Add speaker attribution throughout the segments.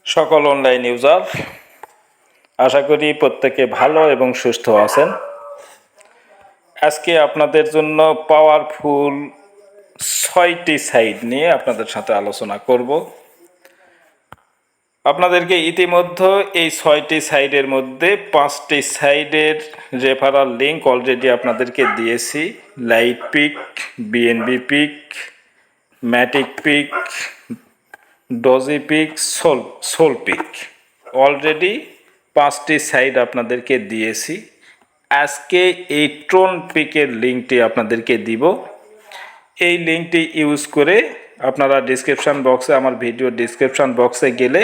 Speaker 1: সকল online user আশা করি প্রত্যেকে ভালো এবং সুস্থ আছেন। আজকে আপনাদের জন্য পাওয়ারফুল 6টি সাইট নিয়ে আপনাদের সাথে আলোচনা করব। আপনাদেরকে ইতিমধ্যে এই 6টি সাইটের মধ্যে 5টি সাইটের রেফারাল লিঙ্ক অলরেডি আপনাদেরকে দিয়েছি। Light pick, BNB pick, Matic pick, Doge pick, Sol pick, already 5টি সাইট আপনাদেরকে দিয়েছি। আজকে এই ট্রোন পিকের লিঙ্কটি আপনাদেরকে দিব। এই লিঙ্কটি ইউজ করে আপনারা ডিসক্রিপশান বক্সে, আমার ভিডিও ডিসক্রিপশান বক্সে গেলে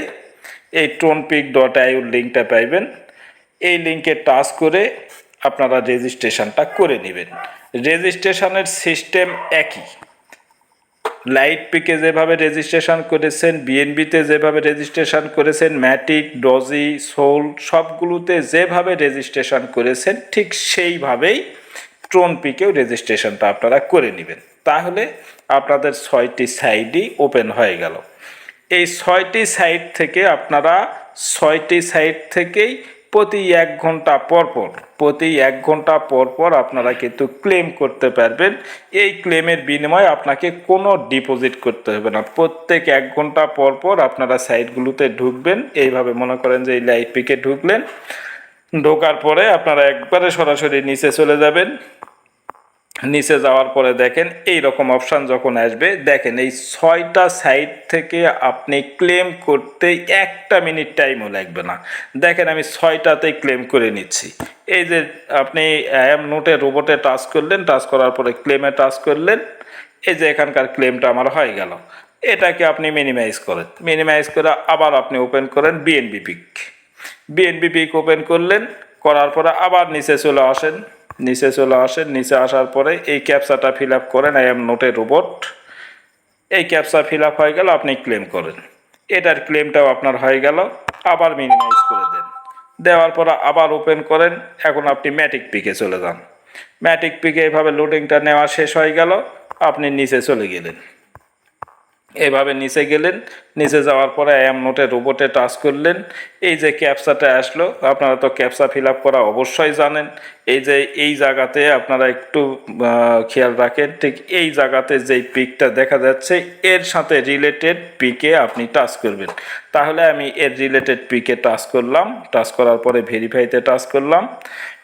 Speaker 1: এই tronpic.io লিঙ্কটা পাইবেন। এই লিঙ্কে টাচ করে আপনারা রেজিস্ট্রেশনটা করে নেবেন। রেজিস্ট্রেশনের সিস্টেম একই। লাইট পিকে যেভাবে রেজিস্ট্রেশন করেছেন, বিএনবিতে যেভাবে রেজিস্ট্রেশন করেছেন, ম্যাটিক, ডজি, সোল সবগুলোতে যেভাবে রেজিস্ট্রেশন করেছেন ঠিক সেইভাবেই ট্রোন পিকেও রেজিস্ট্রেশনটা আপনারা করে নেবেন। তাহলে আপনাদের 6টি সাইটই ওপেন হয়ে গেল। এই 6টি সাইট থেকে আপনারা 6টি সাইট থেকেই প্রতি 1 ঘন্টা পর পর আপনারা কিন্তু ক্লেম করতে পারবেন। এই ক্লেমের বিনিময়ে আপনাকে কোনো ডিপোজিট করতে হবে না। প্রত্যেক 1 ঘন্টা পর পর আপনারা সাইটগুলোতে ঢুকবেন। এইভাবে মনে করেন যে এই লাইট পিকে ঢুকলেন, ঢোকার পরে আপনারা একবারে সরাসরি নিচে চলে যাবেন। নিচে যাওয়ার পরে দেখেন এই রকম অপশান যখন আসবে, দেখেন এই 6টা সাইট থেকে আপনি ক্লেম করতে 1 মিনিট টাইমও লাগবে না। দেখেন আমি 6টাতেই ক্লেম করে নিচ্ছি। এই যে আপনি নোটে রোবটে টাচ করলেন, টাচ করার পরে ক্লেমে টাচ করলেন, এই যে এখানকার ক্লেমটা আমার হয়ে গেল। এটাকে আপনি মিনিমাইজ করেন, মিনিমাইজ করে আবার আপনি ওপেন করেন বিএনবি পিক ওপেন করলেন, করার পরে আবার নিচে চলে আসেন। নিচে আসার পরে এই ক্যাপচাটা ফিল আপ করেন, I am not A robot. এই ক্যাপচা ফিল আপ হয়ে গেল, আপনি ক্লেম করেন। এটার ক্লেমটাও আপনার হয়ে গেল। আবার মিনিমাইজ করে দেন, দেওয়ার পরে আবার ওপেন করেন। এখন আপনি ম্যাটিক পিকে চলে যান। ম্যাটিক পিকে এইভাবে লোডিংটা নেওয়া শেষ হয়ে গেল, আপনি নিচে চলে গেলেন। এভাবে নিচে গেলেন, নিচে যাওয়ার পরে আই এম নট এ রোবটে টাচ করলেন। এই যে ক্যাপচাটা আসলো, আপনারা তো ক্যাপচা ফিল আপ করা অবশ্যই জানেন। এই যে এই জায়গাতে আপনারা একটু খেয়াল রাখেন, ঠিক এই জায়গাতে যেই পিকটা দেখা যাচ্ছে এর সাথে রিলেটেড পিকে আপনি টাচ করবেন। তাহলে আমি এর রিলেটেড পিকে টাচ করলাম, টাচ করার পরে ভেরিফাইতে টাচ করলাম।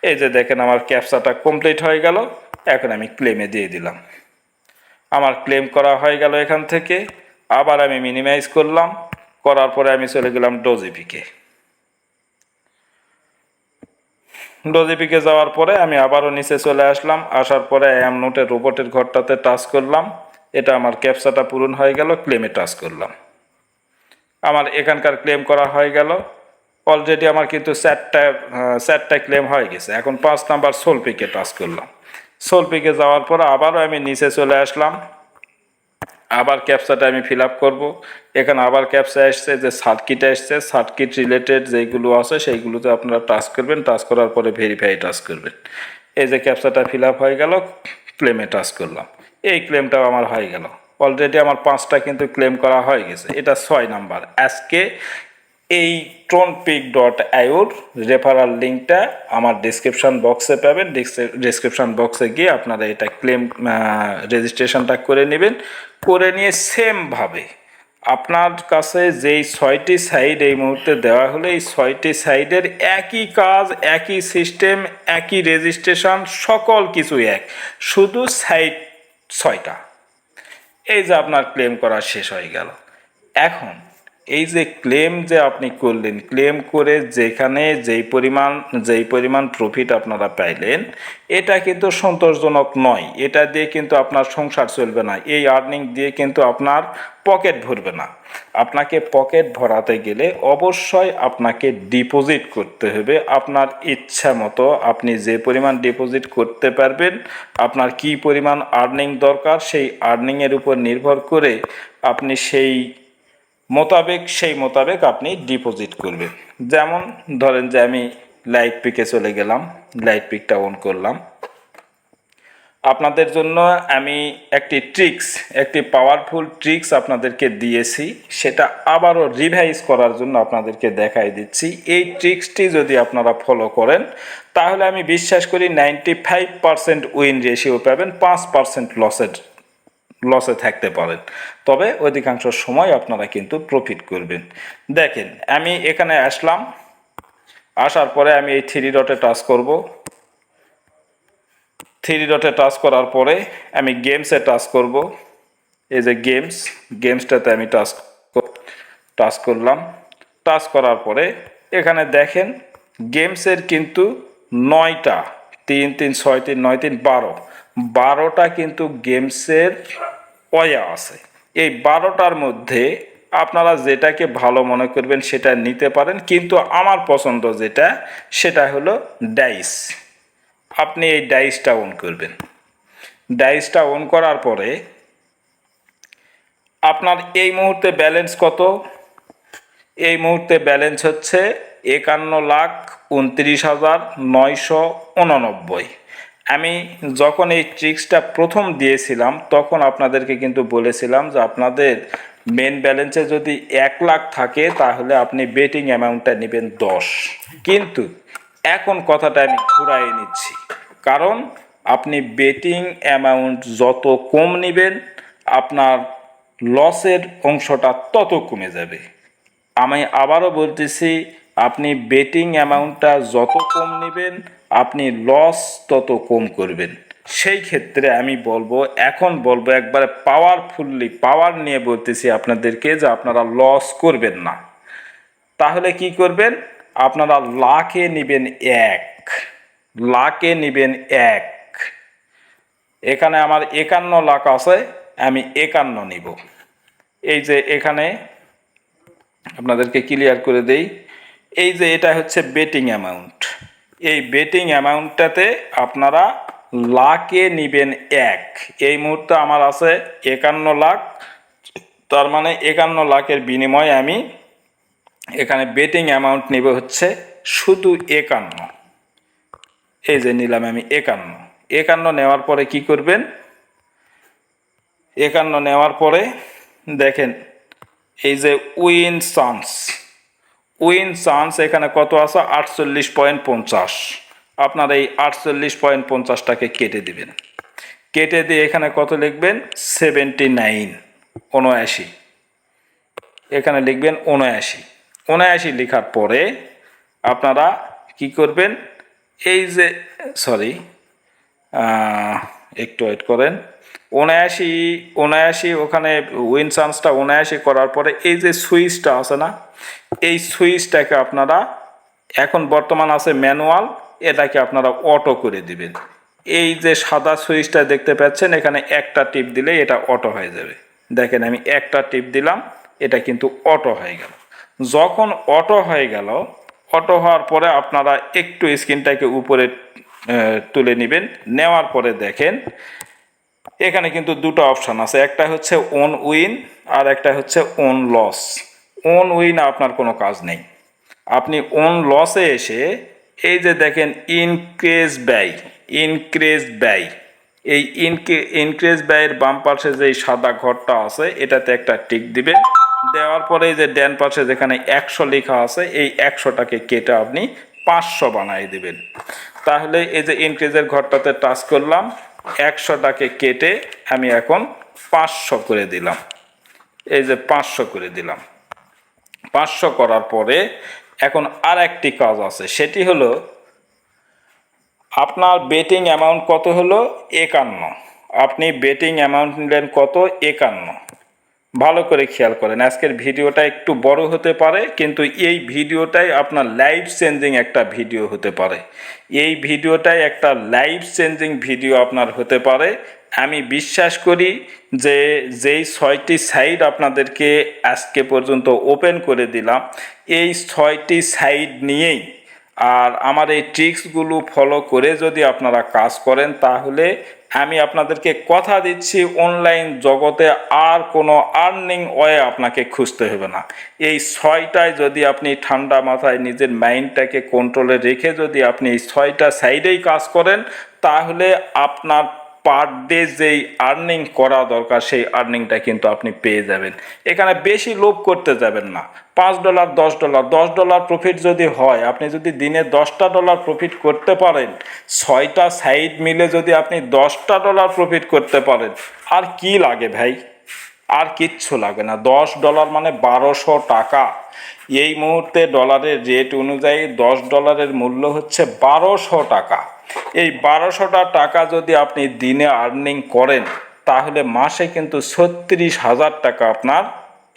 Speaker 1: এই যে দেখেন আমার ক্যাপচাটা কমপ্লিট হয়ে গেল। এখন আমি ক্লেমে দিয়ে দিলাম। আমার ক্লেম করা হয়ে গেল। এখান থেকে আবার আমি মিনিমাইজ করলাম, করার পরে আমি চলে গেলাম ডজি পিকে যাওয়ার পরে আমি আবারও নিচে চলে আসলাম। আসার পরে আই এম নট এ রোবটের ঘরটাতে টাচ করলাম। এটা আমার ক্যাপচাটা পূরণ হয়ে গেল, ক্লেমে টাচ করলাম। আমার এখানকার ক্লেম করা হয়ে গেল। অলরেডি আমার কিন্তু 4টা ক্লেম হয়ে গেছে। এখন 5 নাম্বার সোল পিকে টাচ করলাম। সোল পিকে যাওয়ার পরে আবারও আমি নিচে চলে আসলাম। আবার ক্যাপচাটা আমি ফিল আপ করবো। এখানে আবার ক্যাপচা আসছে, যে সার্কিট আসছে, সার্কিট রিলেটেড যেইগুলো আছে সেইগুলোতে আপনারা টাচ করবেন। টাচ করার পরে ভেরিফাই টাচ করবেন। এই যে ক্যাপচাটা ফিল আপ হয়ে গেল, ক্লেমে টাচ করলাম। এই ক্লেমটাও আমার হয়ে গেল। অলরেডি আমার 5টা কিন্তু ক্লেম করা হয়ে গেছে। এটা 6 নাম্বার। আজকে এই tronpic.ioর রেফারাল লিঙ্কটা আমার ডিসক্রিপশান বক্সে পাবেন। ডিসক্রিপশান বক্সে গিয়ে আপনারা এটা ক্লেম রেজিস্ট্রেশনটা করে নেবেন। করে নিয়ে সেমভাবে আপনার কাছে যেই 6টি সাইট এই মুহূর্তে দেওয়া হলো, এই 6টি সাইটের একই কাজ, একই সিস্টেম, একই রেজিস্ট্রেশন, সকল কিছুই এক, শুধু সাইট 6টা। এই যে আপনার ক্লেম করা শেষ হয়ে গেল। এখন এই যে ক্লেম যে আপনি করলেন, ক্লেম করে যেখানে যেই পরিমাণ প্রফিট আপনারা পাইলেন, এটা কিন্তু সন্তোষজনক নয়। এটা দিয়ে কিন্তু আপনার সংসার চলবে না। এই আর্নিং দিয়ে কিন্তু আপনার পকেট ভরবে না। আপনাকে পকেট ভরাতে গেলে অবশ্যই আপনাকে ডিপোজিট করতে হবে। আপনার ইচ্ছা মতো আপনি যে পরিমাণ ডিপোজিট করতে পারবেন, আপনার কি পরিমাণ আর্নিং দরকার, সেই আর্নিংয়ের উপর নির্ভর করে আপনি সেই মোতাবেক আপনি ডিপোজিট করবেন। যেমন ধরেন যে আমি লাইট পিকে চলে গেলাম, লাইট পিকটা অন করলাম। আপনাদের জন্য আমি একটি পাওয়ারফুল ট্রিক্স আপনাদেরকে দিয়েছি, সেটা আবারও রিভাইজ করার জন্য আপনাদেরকে দেখাই দিচ্ছি। এই ট্রিক্সটি যদি আপনারা ফলো করেন তাহলে আমি বিশ্বাস করি 95% উইন রেশিও পাবেন, 5% লসে থাকতে পারেন, তবে অধিকাংশ সময় আপনারা কিন্তু প্রফিট করবেন। দেখেন আমি এখানে আসার পরে আমি এই থ্রি ডটে টাচ করব। থ্রি ডটে টাচ করার পরে আমি গেমসে টাচ করব। এই যে গেমসটাতে আমি টাচ করলাম। টাচ করার পরে এখানে দেখেন গেমসের কিন্তু 9টা, 3 3 6 3 9 3 12টা কিন্তু গেমসের ওয়া আছে। এই 12টার মধ্যে আপনারা যেটাকে ভালো মনে করবেন সেটা নিতে পারেন, কিন্তু আমার পছন্দ সেটা হলো ডাইস। আপনি এই ডাইসটা অন করবেন। ডাইসটা অন করার পরে আপনার এই মুহূর্তে ব্যালেন্স কত? এই মুহূর্তে ব্যালেন্স হচ্ছে 51,29,989। আমি যখন এই ট্রিক্সটা প্রথম দিয়েছিলাম তখন আপনাদেরকে কিন্তু বলেছিলাম যে আপনাদের মেন ব্যালেন্সে যদি 1 লাখ থাকে তাহলে আপনি বেটিং অ্যামাউন্টটা নেবেন 10। কিন্তু এখন কথাটা আমি ঘুরাই নিচ্ছি, কারণ আপনি বেটিং অ্যামাউন্ট যত কম নেবেন আপনার লসের অংশটা তত কমে যাবে। আমি আবারও বলতেছি, আপনি বেটিং অ্যামাউন্টটা যত কম নেবেন আপনি লস তত কম করবেন। সেই ক্ষেত্রে আমি এখন বলবো একবারে পাওয়ার নিয়ে বলতেছি আপনাদেরকে যে আপনারা লস করবেন না। তাহলে কি করবেন? আপনারা লাখে নেবেন 1। এখানে আমার 51 লাখ আছে, আমি 51 নিব। এই যে এখানে আপনাদেরকে ক্লিয়ার করে দেই, এই যে এটা হচ্ছে বেটিং অ্যামাউন্ট। এই বেটিং অ্যামাউন্টটাতে আপনারা লাখে নিবেন 1। এই মুহূর্তে আমার আছে 51 লাখ, তার মানে 51 লাখের বিনিময়ে আমি এখানে বেটিং অ্যামাউন্ট নিব হচ্ছে শুধু 51। এই যে নিলাম আমি 51 নেওয়ার পরে কি করবেন? 51 নেওয়ার পরে দেখেন এই যে উইন চান্স এখানে কত আছে? 48.50। আপনার এই 48.50টাকে কেটে দিবেন। কেটে দিয়ে এখানে কত লিখবেন? 79, 79। এখানে লিখবেন 79 লেখার পরে আপনারা কি করবেন? এই যে একটু ওয়েট করেন। 79 ওখানে উইন চান্সটা 79 করার পরে এই যে সুইচটা আছে না, এই সুইচটাকে আপনারা এখন বর্তমান আছে ম্যানুয়াল, এটাকে আপনারা অটো করে দিবেন। এই যে সাদা সুইচটা দেখতে পাচ্ছেন, এখানে একটা টিপ দিলে এটা অটো হয়ে যাবে। দেখেন আমি একটা টিপ দিলাম, এটা কিন্তু অটো হয়ে গেল। যখন অটো হয়ে গেল, অটো হওয়ার পরে আপনারা একটু স্ক্রিনটাকে উপরে তুলে নেবেন। নেওয়ার পরে দেখেন এখানে কিন্তু দুটো অপশান আছে, একটা হচ্ছে ওন উইন আর একটা হচ্ছে ওন লস। ওন উইন আপনার কোনো কাজ নেই। আপনি ওন লসে এসে এই যে দেখেন ইনক্রিজ ব্যয়, এই ইনক্রিজ ব্যয়ের বাম পাশে যে সাদা ঘরটা আছে এটাতে একটা টিক দিবেন। দেওয়ার পরে এই যে ডান পাশে যেখানে 100 লেখা আছে, এই 100টাকে কেটে আপনি 500 বানাই দিবেন। তাহলে এই যে ইনক্রিজের ঘরটাতে টাচ করলাম, 100টাকে কেটে আমি এখন 500 করে দিলাম। এই যে 500 করে দিলাম। 500 করার পরে এখন আর একটি কাজ আছে, সেটি হলো আপনার বেটিং অ্যামাউন্ট কত হলো? 51। আপনি বেটিং অ্যামাউন্ট নিলেন কত? 51। ভালো করে খেয়াল করেন, আজকের ভিডিওটা একটু বড় হতে পারে, কিন্তু এই ভিডিওটাই আপনার লাইফ চেঞ্জিং একটা ভিডিও হতে পারে। এই ভিডিওটাই একটা লাইফ চেঞ্জিং ভিডিও আপনার হতে পারে। আমি বিশ্বাস করি যে যেই 6টি সাইট আপনাদেরকে আজকে পর্যন্ত ওপেন করে দিলাম, এই 6টি সাইট নিয়েই আর আমার এই ট্রিক্সগুলো ফলো করে যদি আপনারা কাজ করেন তাহলে আমি আপনাদেরকে কথা দিচ্ছি অনলাইন জগতে আর কোনো আর্নিং ওয়ে আপনাকে খুঁজতে হবে না। এই 6টায় যদি আপনি ঠান্ডা মাথায় নিজের মাইন্ডটাকে কন্ট্রোলে রেখে যদি আপনি এই 6টা সাইডেই কাজ করেন তাহলে আপনার পার ডে যেই আর্নিং করা দরকার সেই আর্নিংটা কিন্তু আপনি পেয়ে যাবেন। এখানে বেশি লোভ করতে যাবেন না। $5 $10 প্রফিট যদি হয়, আপনি যদি দিনে $10 প্রফিট করতে পারেন, 6টা সাইড মিলে যদি আপনি $10 প্রফিট করতে পারেন, আর কি লাগে ভাই? আর কিচ্ছু লাগে না। $10 মানে 1200 টাকা। এই মুহূর্তে ডলারের রেট অনুযায়ী $10 মূল্য হচ্ছে 1200 টাকা। এই 1200 টাকা যদি আপনি দিনে আর্নিং করেন, তাহলে মাসে কিন্তু 36,000 টাকা আপনার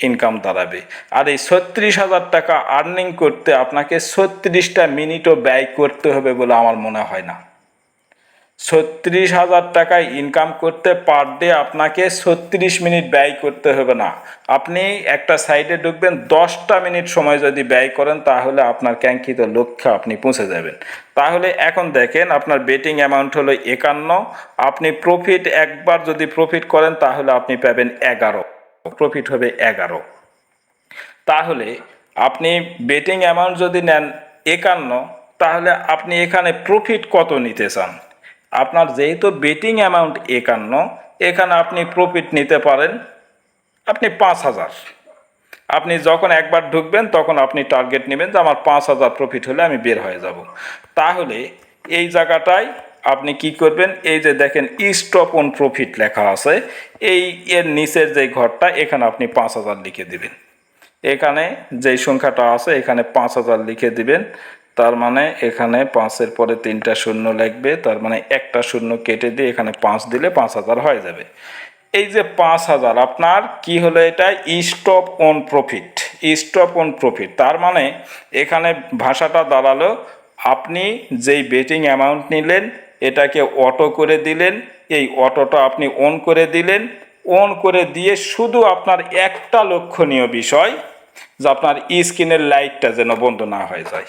Speaker 1: ইনকাম দাঁড়াবে। আর এই 36,000 টাকা আর্নিং করতে আপনাকে 36টা মিনিটও ব্যয় করতে হবে বলে আমার মনে হয় না। 36,000 টাকায় ইনকাম করতে পার ডে আপনাকে 36 মিনিট ব্যয় করতে হবে না। আপনি একটা সাইডে ঢুকবেন, 10টা মিনিট সময় যদি ব্যয় করেন, তাহলে আপনার কাঙ্ক্ষিত লক্ষ্যে আপনি পৌঁছে যাবেন। তাহলে এখন দেখেন, আপনার বেটিং অ্যামাউন্ট হলো 51, আপনি প্রফিট একবার যদি প্রফিট করেন তাহলে আপনি পাবেন 11, প্রফিট হবে 11। তাহলে আপনি বেটিং অ্যামাউন্ট যদি নেন 51, তাহলে আপনি এখানে প্রফিট কত নিতে চান? আপনার যেহেতু বেটিং অ্যামাউন্ট 51, এখানে আপনি প্রফিট নিতে পারেন আপনি 5,000। আপনি যখন একবার ঢুকবেন তখন আপনি টার্গেট নেবেন যে আমার 5,000 প্রফিট হলে আমি বের হয়ে যাব। তাহলে এই জায়গাটায় আপনি কি করবেন, এই যে দেখেন স্টপ অন প্রফিট লেখা আছে, এই এর নিচের যে ঘরটা, এখানে আপনি 5,000 লিখে দিবেন। এখানে যেই সংখ্যাটা আছে এখানে 5,000 লিখে দিবেন। তার মানে এখানে 5-এর পরে 3টা শূন্য লাগবে, তার মানে একটা শূন্য কেটে দিয়ে এখানে 5 দিলে 5,000 হয়ে যাবে। এই যে 5,000 আপনার কি হলো, এটা stop on profit. Stop on profit তার মানে এখানে ভাষাটা দাঁড়ালো, আপনি যেই বেটিং অ্যামাউন্ট নিলেন এটাকে অটো করে দিলেন, এই অটোটা আপনি অন করে দিলেন। অন করে দিয়ে শুধু আপনার একটা লক্ষণীয় বিষয় যে আপনার স্ক্রিনের লাইটটা যেন বন্ধ না হয়ে যায়।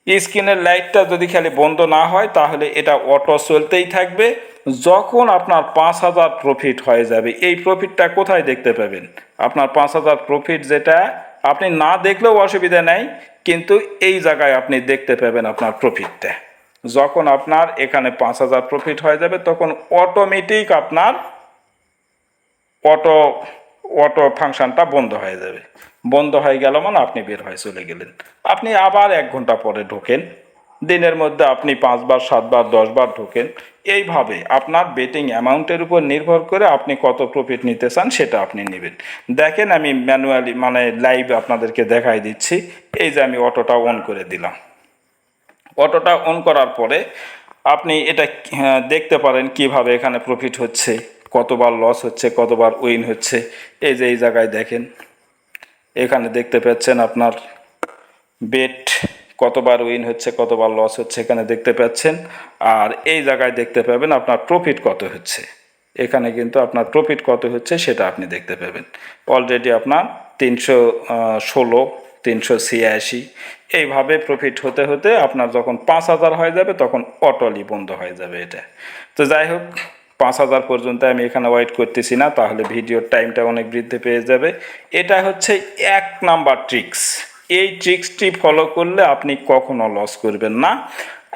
Speaker 1: স্ক্রিনের লাইটটা যদি খালি বন্ধ না হয় তাহলে এটা অটো চলতেই থাকবে। যখন আপনার 5,000 প্রফিট হয়ে যাবে, এই প্রফিটটা কোথায় দেখতে পাবেন? আপনার 5,000 প্রফিট যেটা আপনি না দেখলেও অসুবিধা নেই, কিন্তু এই জায়গায় আপনি দেখতে পাবেন আপনার প্রফিটটা। যখন আপনার এখানে 5,000 প্রফিট হয়ে যাবে, তখন অটোমেটিক আপনার অটো অটো ফাংশনটা বন্ধ হয়ে যাবে। বন্ধ হয়ে গেল মানে আপনি বের হয়ে চলে গেলেন। আপনি আবার 1 ঘন্টা পরে ঢোকেন, দিনের মধ্যে আপনি 5 বার 7 বার 10 বার ঢোকেন। এইভাবে আপনার বেটিং অ্যামাউন্টের উপর নির্ভর করে আপনি কত প্রফিট নিতে চান সেটা আপনি নেবেন। দেখেন আমি ম্যানুয়ালি মানে লাইভ আপনাদেরকে দেখাই দিচ্ছি। এই যে আমি অটোটা অন করে দিলাম। অটোটা অন করার পরে আপনি এটা দেখতে পারেন কিভাবে এখানে প্রফিট হচ্ছে, কতবার লস হচ্ছে, কতবার উইন হচ্ছে। এই যে এই জায়গায় দেখেন, এখানে দেখতে পাচ্ছেন আপনার বেট কতবার উইন হচ্ছে, কতবার লস হচ্ছে, এখানে দেখতে পাচ্ছেন। আর এই জায়গায় দেখতে পাবেন আপনার প্রফিট কত হচ্ছে। এখানে কিন্তু আপনার প্রফিট কত হচ্ছে সেটা আপনি দেখতে পাবেন। অলরেডি আপনার 316, 386 এইভাবে প্রফিট হতে হতে আপনার যখন 5,000 হয়ে যাবে তখন অটোলি বন্ধ হয়ে যাবে এটা। তো যাই হোক, 5,000 পর্যন্ত আমি এখানে ওয়েট করতেছি না, তাহলে ভিডিওর টাইমটা অনেক বৃদ্ধি পেয়ে যাবে। এটা হচ্ছে 1 নাম্বার ট্রিক্স। এই ট্রিক্সটি ফলো করলে আপনি কখনো লস করবেন না।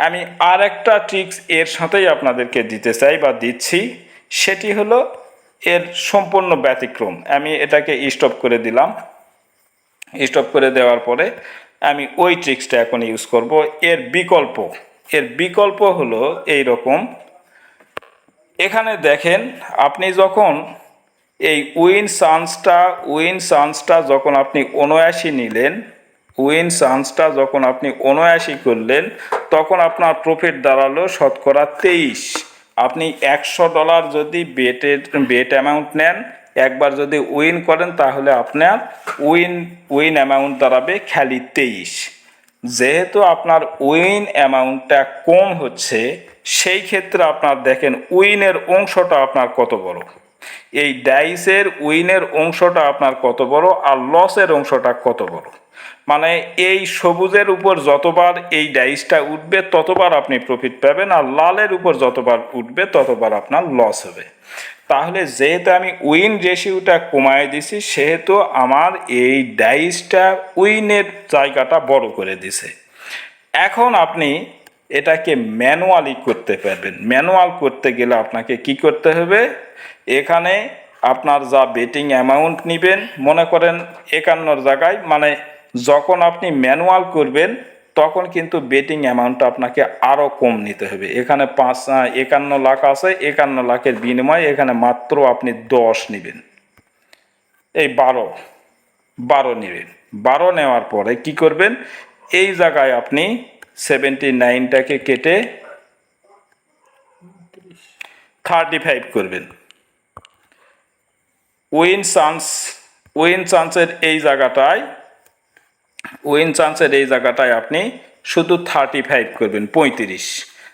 Speaker 1: আমি আর একটা ট্রিক্স এর সাথেই আপনাদেরকে দিতে চাই বা দিচ্ছি, সেটি হলো এর সম্পূর্ণ ব্যতিক্রম। আমি এটাকে স্টপ করে দিলাম। স্টপ করে দেওয়ার পরে আমি ওই ট্রিক্সটা এখন ইউজ করব। এর বিকল্প হলো এই রকম। এখানে দেখেন, আপনি যখন এই উইন চান্সটা যখন আপনি 79 নিলেন, উইন চান্সটা যখন আপনি 79 করলেন, তখন আপনার প্রফিট দাঁড়ালো শতকরা 23। আপনি $100 যদি বেট অ্যামাউন্ট নেন, একবার যদি উইন করেন, তাহলে আপনার উইন অ্যামাউন্ট দাঁড়াবে খালি 23। যেহেতু আপনার উইন অ্যামাউন্টটা কম হচ্ছে, সেই ক্ষেত্রে আপনার দেখেন উইনের অংশটা আপনার কত বড়। এই ডাইসের উইনের অংশটা আপনার কত বড় আর লসের অংশটা কত বড়। মানে এই সবুজের উপর যতবার এই ডাইসটা উঠবে ততবার আপনি প্রফিট পাবেন, আর লালের উপর যতবার উঠবে ততবার আপনার লস হবে। তাহলে যেহেতু আমি উইন রেশিওটা কমায় দিছি, সেহেতু আমার এই ডাইসটা উইনের জায়গাটা বড় করে দিছে। এখন আপনি এটাকে ম্যানুয়ালি করতে পারবেন। ম্যানুয়াল করতে গেলে আপনাকে কি করতে হবে, এখানে আপনার যা বেটিং অ্যামাউন্ট নেবেন, মনে করেন 51 জায়গায়, মানে যখন আপনি ম্যানুয়াল করবেন তখন কিন্তু বেটিং অ্যামাউন্টটা আপনাকে আরও কম নিতে হবে। এখানে 51 লাখ আছে, 51 লাখের বিনিময়ে এখানে মাত্র আপনি 10 নেবেন, এই 12 নেবেন। 12 নেওয়ার পরে কি করবেন, এই জায়গায় আপনি 79টাকে কেটে 35 করবেন। উইন চান্সের এই জায়গাটায় আপনি শুধু 35 করবেন, 35।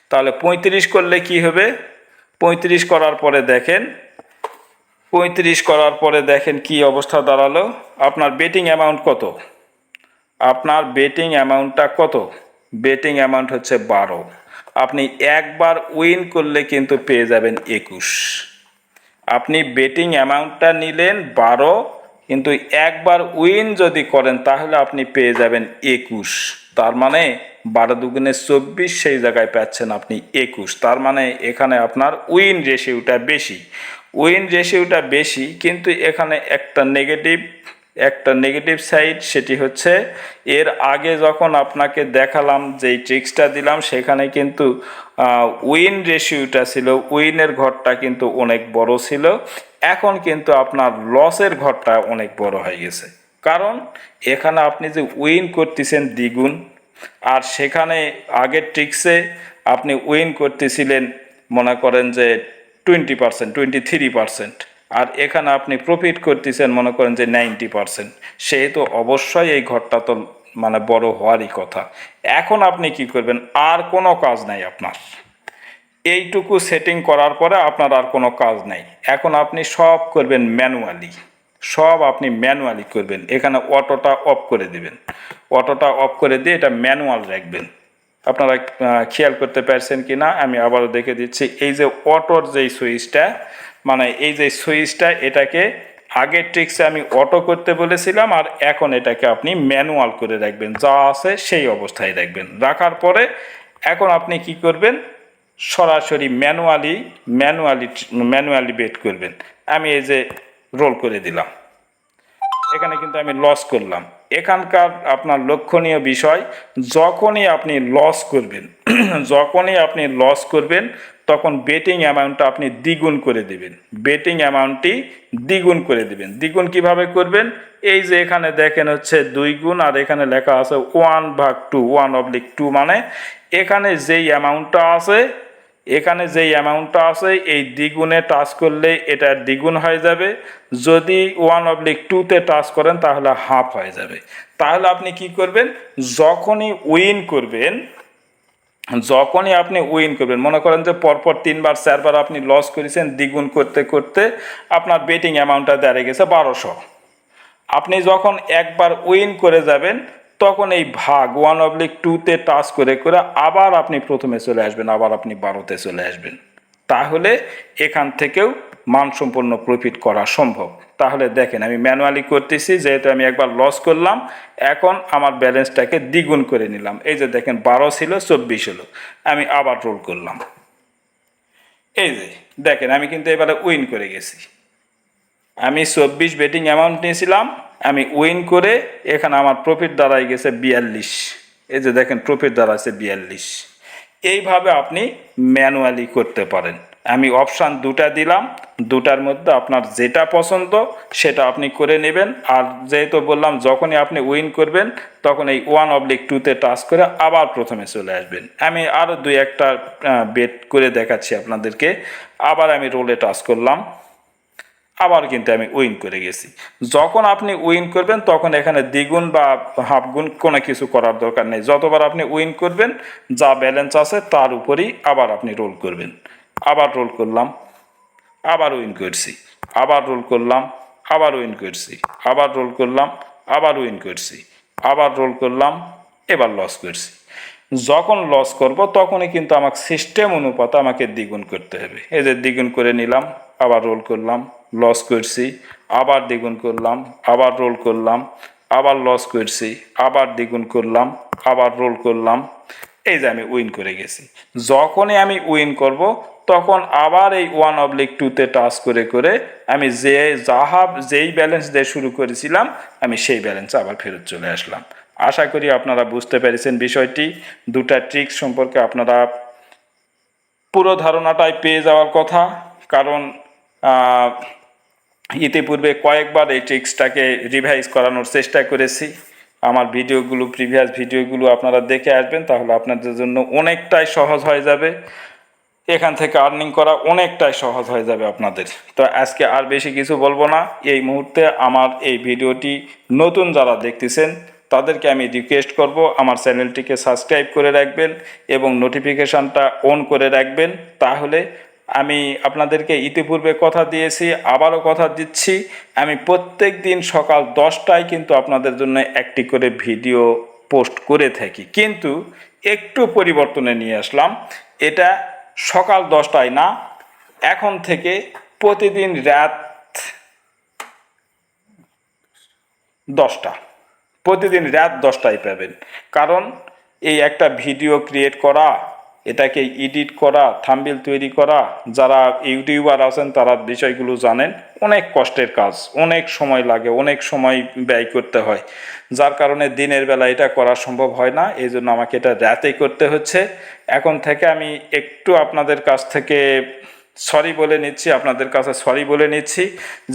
Speaker 1: তাহলে 35 করলে কি হবে, 35 করার পরে দেখেন কি অবস্থা দাঁড়ালো। আপনার বেটিং অ্যামাউন্ট কত, আপনার বেটিং অ্যামাউন্টটা কত, বেটিং অ্যামাউন্ট হচ্ছে 12। আপনি একবার উইন করলে কিন্তু পেয়ে যাবেন 21। আপনি বেটিং অ্যামাউন্টটা নিলেন 12, কিন্তু একবার উইন যদি করেন তাহলে আপনি পেয়ে যাবেন 21। তার মানে 12 দুগুণে 24, সেই জায়গায় পাচ্ছেন আপনি 21। তার মানে এখানে আপনার উইন রেশিওটা বেশি, কিন্তু এখানে একটা নেগেটিভ সাইড, সেটি হচ্ছে এর আগে যখন আপনাকে দেখালাম যেই ট্রিক্সটা দিলাম সেখানে কিন্তু উইন রেশিওটা ছিল, উইনের ঘরটা কিন্তু অনেক বড় ছিল। এখন কিন্তু আপনার লসের ঘরটা অনেক বড় হয়ে গেছে, কারণ এখানে আপনি যে উইন করতেছেন দ্বিগুণ, আর সেখানে আগের ট্রিক্সে আপনি উইন করতেছিলেন মনে করেন যে 20%, 23%, আর এখানে আপনি প্রফিট করতেছেন মনে করেন যে 90%। সেহেতু অবশ্যই এই ঘরটা তো মানে বড় হওয়ারই কথা। এখন আপনি কি করবেন, আর কোনো কাজ নাই আপনার, এইটুকু সেটিং করার পরে আপনার আর কোনো কাজ নাই। এখন আপনি সব করবেন ম্যানুয়ালি, করবেন। এখানে অটোটা অফ করে দিবেন, অটোটা অফ করে দিয়ে এটা ম্যানুয়াল রাখবেন। আপনারা খেয়াল করতে পারছেন কি না আমি আবারও দেখে দিচ্ছি। এই যে অটোর যেই সুইচটা, মানে এই যে সুইচটা, এটাকে আগের ট্রিক্সে আমি অটো করতে বলেছিলাম, আর এখন এটাকে আপনি ম্যানুয়াল করে রাখবেন, যা আছে সেই অবস্থায় রাখবেন। রাখার পরে এখন আপনি কি করবেন, সরাসরি ম্যানুয়ালি বেট করবেন। আমি এই যে রোল করে দিলাম, এখানে কিন্তু আমি লস করলাম। এখানকার আপনার লক্ষণীয় বিষয়, যখনই আপনি লস করবেন তখন বেটিং অ্যামাউন্টটা আপনি দ্বিগুণ করে দিবেন, দ্বিগুণ কিভাবে করবেন, এই যে এখানে দেখেন হচ্ছে 2 গুণ, আর এখানে লেখা আছে 1/2, 1/2, মানে এখানে যেই অ্যামাউন্টটা আছে এই দ্বিগুণে টাচ করলে এটা দ্বিগুণ হয়ে যাবে। যদি 1/2-তে টাচ করেন তাহলে হাফ হয়ে যাবে। তাহলে আপনি কি করবেন, যখনই আপনি উইন করবেন, মনে করেন যে পরপর 3বার 4বার আপনি লস করেছেন, দ্বিগুণ করতে করতে আপনার বেটিং অ্যামাউন্টটা দাঁড়িয়ে গেছে 1200। আপনি যখন একবার উইন করে যাবেন তখন এই ভাগ 1/2-তে টাচ করে আবার আপনি প্রথমে চলে আসবেন, আবার আপনি 12তে চলে আসবেন। তাহলে এখান থেকেও মানসম্পন্ন প্রফিট করা সম্ভব। তাহলে দেখেন আমি ম্যানুয়ালি করতেছি, যেহেতু আমি একবার লস করলাম, এখন আমার ব্যালেন্সটাকে দ্বিগুণ করে নিলাম। এই যে দেখেন 12 ছিল 24 হলো, আমি আবার রোল করলাম। এই যে দেখেন আমি কিন্তু এবারে উইন করে গেছি। আমি 24 বেটিং অ্যামাউন্ট নিয়েছিলাম, আমি উইন করে এখানে আমার প্রফিট দাঁড়ায় গেছে 42। এই যে দেখেন প্রফিট দাঁড়াচ্ছে 42। এইভাবে আপনি ম্যানুয়ালি করতে পারেন। আমি অপশান 2টা দিলাম, 2টার মধ্যে আপনার যেটা পছন্দ সেটা আপনি করে নেবেন। আর যেহেতু বললাম যখনই আপনি উইন করবেন তখন এই 1/2-তে টাচ করে আবার প্রথমে চলে আসবেন। আমি আরও 2-1টা বেট করে দেখাচ্ছি আপনাদেরকে। আবার আমি রোলে টাচ করলাম, আবার কিন্তু আমি উইন করে গেছি। যখন আপনি উইন করবেন তখন এখানে দ্বিগুণ বা হাফ গুণ কোনো কিছু করার দরকার নেই। যতবার আপনি উইন করবেন যা ব্যালেন্স আছে তার উপরেই আবার আপনি রোল করবেন। আবার রোল করলাম, আবার উইন করছি, আবার রোল করলাম, আবার উইন করছি, আবার রোল করলাম, আবার উইন করছি, আবার রোল করলাম, এবার লস করছি। যখন লস করব তখনই কিন্তু আমাকে সিস্টেম অনুপাতে আমাকে দ্বিগুণ করতে হবে। এই যে দ্বিগুণ করে নিলাম, আবার রোল করলাম, লস করছি, আবার দ্বিগুণ করলাম, আবার রোল করলাম, আবার লস করছি, আবার দ্বিগুণ করলাম, আবার রোল করলাম, এই যে আমি উইন করে গেছি। যখনই আমি উইন করব তখন আবার এই 1/2-তে টাচ করে করে আমি যেই ব্যালেন্স দিয়ে শুরু করেছিলাম আমি সেই ব্যালেন্সে আবার ফেরত চলে আসলাম। আশা করি আপনারা বুঝতে পেরেছেন বিষয়টি। দুটা ট্রিক্স সম্পর্কে আপনারা পুরো ধারণাটাই পেয়ে যাওয়ার কথা, কারণ ইতিপূর্বে কয়েকবার এই ট্রিক্সটাকে রিভাইজ করানোর চেষ্টা করেছি। আমার প্রিভিয়াস ভিডিওগুলো আপনারা দেখে আসবেন, তাহলে আপনাদের জন্য অনেকটাই সহজ হয়ে যাবে। এখান থেকে আর্নিং করা অনেকটাই সহজ হয়ে যাবে আপনাদের। তো আজকে আর বেশি কিছু বলবো না। এই মুহূর্তে আমার এই ভিডিওটি নতুন যারা দেখতেছেন তাদেরকে আমি রিকোয়েস্ট করব আমার চ্যানেলটিকে সাবস্ক্রাইব করে রাখবেন এবং নোটিফিকেশানটা অন করে রাখবেন। তাহলে আমি আপনাদেরকে ইতিপূর্বে কথা দিয়েছি, আবারও কথা দিচ্ছি, আমি প্রত্যেক দিন সকাল 10টায় কিন্তু আপনাদের জন্য একটি করে ভিডিও পোস্ট করে থাকি, কিন্তু একটু পরিবর্তনে নিয়ে আসলাম। এটা সকাল 10টায় না, এখন থেকে প্রতিদিন রাত 10টা, প্রতিদিন রাত 10টায় পাবেন। কারণ এই একটা ভিডিও ক্রিয়েট করা, এটাকে এডিট করা, থাম্বনেল তৈরি করা, যারা ইউটিউবার আছেন তারা বিষয়গুলো জানেন, অনেক কষ্টের কাজ, অনেক সময় লাগে, অনেক সময় ব্যয় করতে হয়, যার কারণে দিনের বেলা এটা করা সম্ভব হয় না। এই জন্য আমাকে এটা রাতেই করতে হচ্ছে। এখন থেকে আমি একটু আপনাদের কাছ থেকে সরি বলে নিচ্ছি, আপনাদের কাছে সরি বলে নিচ্ছি।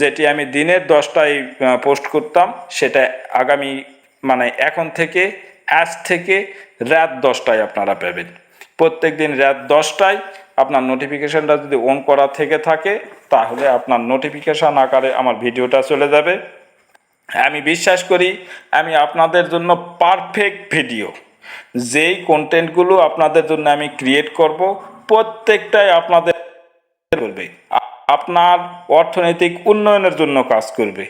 Speaker 1: যেটি আমি দিনের 10টায় পোস্ট করতাম, সেটা আগামী এখন থেকে, আজ থেকে রাত 10টায় আপনারা পাবেন। প্রত্যেক দিন রাত 10টায় আপনার নোটিফিকেশানটা যদি অন করা থেকে থাকে তাহলে আপনার নোটিফিকেশান আকারে আমার ভিডিওটা চলে যাবে। আমি বিশ্বাস করি আমি আপনাদের জন্য পারফেক্ট ভিডিও, যেই কন্টেন্টগুলো আপনাদের জন্য আমি ক্রিয়েট করব প্রত্যেকটাই আপনাদের করবে, আপনার অর্থনৈতিক উন্নয়নের জন্য কাজ করবে।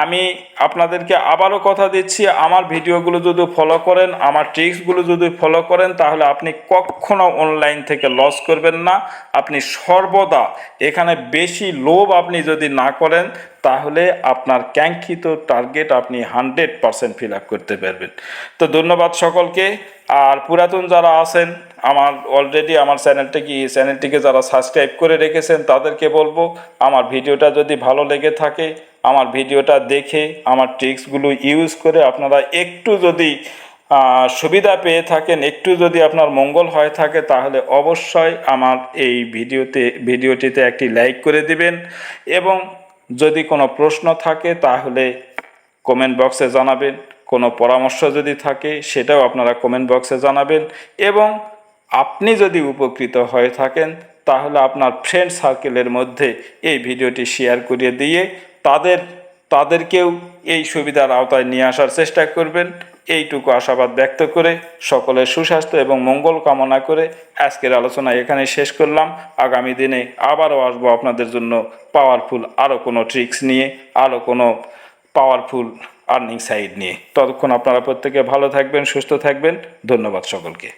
Speaker 1: আমি আপনাদেরকে আবারও কথা দিচ্ছি, আমার ভিডিওগুলো যদি ফলো করেন, আমার ট্রিক্সগুলো যদি ফলো করেন, তাহলে আপনি কখনো অনলাইন থেকে লস করবেন না। আপনি সর্বদা এখানে বেশি লোভ আপনি যদি না করেন তাহলে আপনার কাঙ্ক্ষিত টার্গেট আপনি 100% ফিল আপ করতে পারবেন। তো ধন্যবাদ সকলকে। আর পুরাতন যারা আছেন, আমার অলরেডি আমার চ্যানেলটিকে যারা সাবস্ক্রাইব করে রেখেছেন তাদেরকে বলবো, আমার ভিডিওটা যদি ভালো লেগে থাকে, আমার ভিডিওটা দেখে আমার ট্রিক্সগুলো ইউজ করে আপনারা একটু যদি সুবিধা পেয়ে থাকেন, একটু যদি আপনার মঙ্গল হয়ে থাকে, তাহলে অবশ্যই আমার এই ভিডিওটিতে একটি লাইক করে দিবেন। এবং যদি কোনো প্রশ্ন থাকে তাহলে কমেন্ট বক্সে জানাবেন, কোনো পরামর্শ যদি থাকে সেটাও আপনারা কমেন্ট বক্সে জানাবেন। এবং আপনি যদি উপকৃত হয়ে থাকেন তাহলে আপনার ফ্রেন্ড সার্কেলের মধ্যে এই ভিডিওটি শেয়ার করে দিয়ে তাদেরকেও এই সুবিধার আওতায় নিয়ে আসার চেষ্টা করবেন। এইটুকু আশাবাদ ব্যক্ত করে সকলের সুস্বাস্থ্য এবং মঙ্গল কামনা করে আজকের আলোচনা এখানে শেষ করলাম। আগামী দিনে আবারও আসবো আপনাদের জন্য পাওয়ারফুল আরও কোনো ট্রিক্স নিয়ে, আরও কোনো পাওয়ারফুল আর্নিং সাইট নিয়ে। ততক্ষণ আপনারা প্রত্যেকে ভালো থাকবেন, সুস্থ থাকবেন। ধন্যবাদ সকলকে।